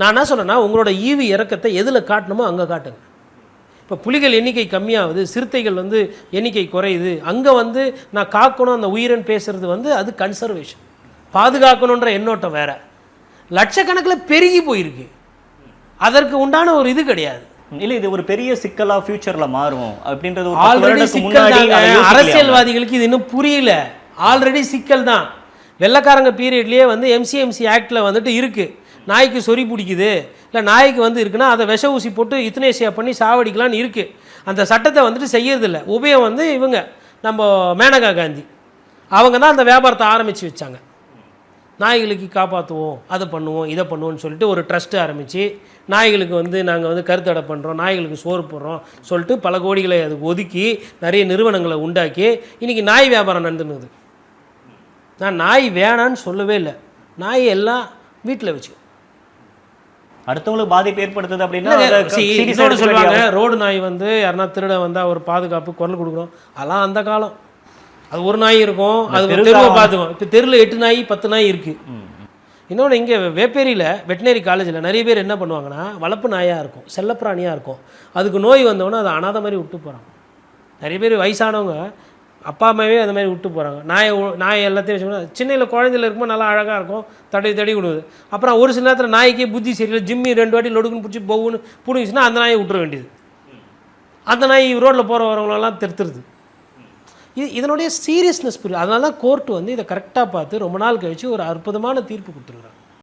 நான் என்ன சொன்னேன்னா, உங்களோட ஈவு இறக்கத்தை எதில் காட்டணுமோ அங்கே காட்டுங்க. இப்போ புலிகள் எண்ணிக்கை கம்மியாகுது, சிறுத்தைகள் எண்ணிக்கை குறையுது, அங்கே நான் காக்கணும் அந்த உயிரன் பேசுகிறது அது கன்சர்வேஷன், பாதுகாக்கணுன்ற எண்ணோட்டம் வேற. லட்சக்கணக்கில் பெருகி போயிருக்கு, அதற்கு உண்டான ஒரு இது கிடையாது. இல்லை, இது ஒரு பெரிய சிக்கலாக ஃபியூச்சரில் மாறும் அப்படின்றது ஆல்ரெடி சிக்கல் தாங்க. அரசியல்வாதிகளுக்கு இது இன்னும் புரியல. ஆல்ரெடி சிக்கல் தான். வெள்ளக்காரங்க பீரியட்லேயே எம்சிஎம்சி ஆக்டில் இருக்குது. நாய்க்கு சொறி பிடிக்குது, இல்லை நாய்க்கு இருக்குன்னா அதை விஷ ஊசி போட்டு யுத்தனேசியா பண்ணி சாவடிக்கலான்னு இருக்குது. அந்த சட்டத்தை செய்யறதில்ல. உபயம் இவங்க நம்ம மேனகா காந்தி அவங்க தான் அந்த வியாபாரத்தை ஆரம்பித்து வச்சாங்க. நாய்களுக்கு காப்பாற்றுவோம், அதை பண்ணுவோம், இதை பண்ணுவோம்னு சொல்லிட்டு ஒரு ட்ரஸ்ட்டு ஆரம்பித்து நாய்களுக்கு நாங்கள் கருத்தடை பண்ணுறோம், நாய்களுக்கு சோறு போடுறோம் சொல்லிட்டு பல கோடிகளை அதுக்கு ஒதுக்கி நிறைய நிறுவனங்களை உண்டாக்கி இன்றைக்கி நாய் வியாபாரம் நடந்துனுது. நான் நாய் வேணான்னு சொல்லவே இல்லை. நாய் எல்லாம் வீட்டில் வச்சு அடுத்தவங்களுக்கு பாதிப்பு ஏற்படுத்துது அப்படின்னா சொல்லுவாங்க. ரோடு நாய் யாருன்னா திருட வந்தால் ஒரு பாதுகாப்பு குரல் கொடுக்குறோம், அதெல்லாம் அந்த காலம். அது ஒரு நாய் இருக்கும், அது தெருவை பார்த்துக்கும். இப்போ தெருவில் 8 நாய் 10 நாய் இருக்குது. இன்னொன்று இங்கே வேப்பேரியில் வெட்டினரி காலேஜில் நிறைய பேர் என்ன பண்ணுவாங்கன்னா, வளர்ப்பு நாயாக இருக்கும், செல்லப்பிராணியாக இருக்கும், அதுக்கு நோய் வந்தவொன்னே அதை அனாதை மாதிரி விட்டு போகிறாங்க. நிறைய பேர் வயசானவங்க அப்பா அம்மாவே அந்த மாதிரி விட்டு போகிறாங்க. நாயை எல்லாத்தையும் வச்சு சின்னையில் குழந்தையில் இருக்கும்போது நல்லா அழகாக இருக்கும், தடி கொடுக்குது. அப்புறம் ஒரு சில நேரத்தில் நாய்க்கே புத்தி சரியில்லை, ஜிம்மி 2 வாட்டி லொடுக்குன்னு பிடிச்சி போகுன்னு பிடிச்சின்னா அந்த நாயை விட்டுற வேண்டியது. அந்த நாய் ரோட்டில் போகிற வரவங்களெல்லாம் தெருத்துருது. இதனுடைய சீரியஸ்னஸ் புரியும். அதனால தான் கோர்ட்டு இதை கரெக்டாக பார்த்து ரொம்ப நாள் கழித்து ஒரு அற்புதமான தீர்ப்பு கொடுத்துருக்குறாங்க.